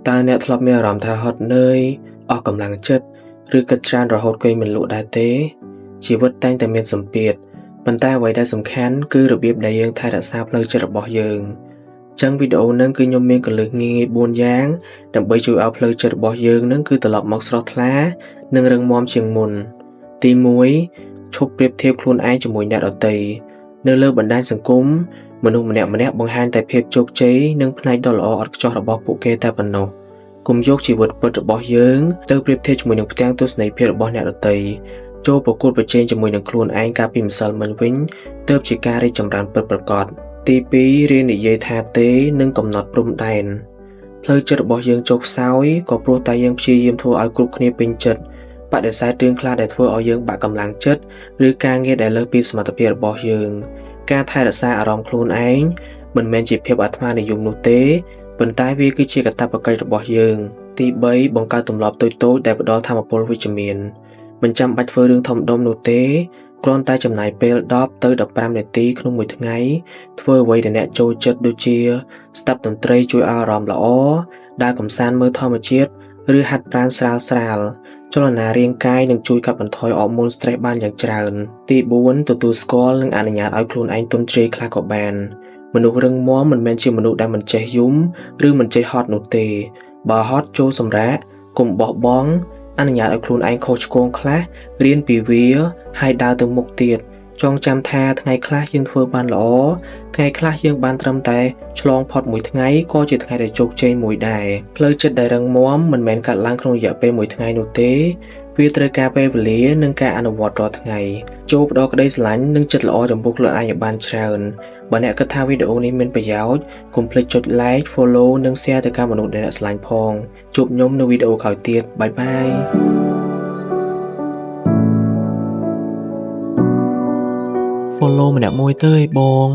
តើអ្នកធ្លាប់មានអារម្មណ៍ថាហត់នឿយអស់កម្លាំងចិត្តឬគិតច្រើនរហូតគេងមិនលក់ដែរទេជីវិតតែងតែមានសម្ពាធប៉ុន្តែអ្វីដែលសំខាន់គឺរបៀបដែលយើងថែរក្សាផ្លូវចិត្តរបស់យើងចឹងវីដេអូហ្នឹងគឺខ្ញុំមានកលឹះងាយ4យ៉ាងដើម្បីជួយឲ្យផ្លូវចិត្តរបស់យើងហ្នឹងគឺត្រឡប់មកស្រស់ថ្លានិងរឹងមាំជាងមុនទី1ឈប់ប្រៀបធៀបខ្លួនឯងជាមួយអ្នកដទៃនៅលើបណ្ដាញសង្គមមនុស្សម្នាក់ៗបង្ហាញតែភាពជោគជ័យនិងផ្នែកដ៏ល្អឥតខ្ចោះរបស់ពួកគេតែប៉ុណ្ណោះកុំយកជីវិតពិតរបស់យើងទៅប្រៀបធៀបជាមួយនឹងផ្ទាំងទស្សនីយភាពរបស់អ្នកដទៃចូលប្រកួតប្រជែងជាមួយនឹងខ្លួនឯងកាលពីម្សិលមិញវិញទើបជាការរីកចម្រើនពិតប្រាកដទី2រៀននិយាយថាទេនិងកំណត់ព្រំដែនផ្លូវចិត្តរបស់យើងចុះខ្សោយក៏ព្រោះតែយើងព្យាយាមធ្វើឲ្យគ្រប់គ្នាពេញចិត្តបដិសេធរឿងខ្លះដែលធ្វើឲ្យយើងបាក់កម្លាំងចិត្តឬការងារដែលលើសពីសមត្ថភាពរបស់យើងការថែរក្សាអារម្មណ៍ខ្លួនឯងមិនមែនជាភាពអាត្មានិយមនោះទេប៉ុន្តែវាគឺជាកាតព្វកិច្ចរបស់យើងទី3បង្កើតទម្លាប់តូចៗដែលផ្ដល់ថាមពលវិជ្ជមានមិនចាំបាច់ធ្វើរឿងធំដុំនោះទេគ្រាន់តែចំណាយពេល10ទៅ15នាទីក្នុងមួយថ្ងៃធ្វើអ្វីដែលអ្នកចូលចិត្តដូចជាស្ដាប់តន្ត្រីជួយឲ្យអារម្មណ៍ល្អដើរកម្សាន្តមើលធម្មជាតិឬហាត់ប្រាណស្រាលៗចលនារាងកាយនឹងជួយកាត់បន្ថយអរម៉ូន stress បានយ៉ាងច្រើនទី4ទទួលស្គាល់និងអនុញ្ញាតឲ្យខ្លួនឯងទន់ជ្រាយខ្លះក៏បានមនុស្សរឹងមាំមិនមែនជាមនុស្សដែលមិនចេះយំឬមិនចេះហត់នោះទេបើហត់ចូលសម្រាកកុំបោះបង់អនុញ្ញាតឲ្យខ្លួនឯងខុសឆ្គងខ្លះរៀនពីវាហើយដើរទៅមុខទៀតចងចាំថាថ្ងៃខ្លះយើងធ្វើបានល្អថ្ងៃខ្លះយើងបានត្រឹមតែឆ្លងផុតមួយថ្ងៃក៏ជាថ្ងៃដែលជោគជ័យមួយដែរផ្លូវចិត្តដែលរឹងមាំមិនមែនកាត់ឡើងក្នុងរយៈពេលមួយថ្ងៃនោះទេវាត្រូវការពេលវេលានិងការអនុវត្តរាល់ថ្ងៃចូលផ្ដល់ក្តីស្រឡាញ់និងចិត្តល្អចំពោះខ្លួនឯងឲ្យបានច្រើនបើអ្នកគិតថាវីដេអូនេះមានប្រយោជន៍កុំភ្លេចចុច like follow និង share ទៅកាន់មនុស្សដែលអ្នកស្រឡាញ់ផងជួបខ្ញុំនៅវីដេអូក្រោយទៀតបាយបាយ follow ម្នាក់មួយទៅឯងបង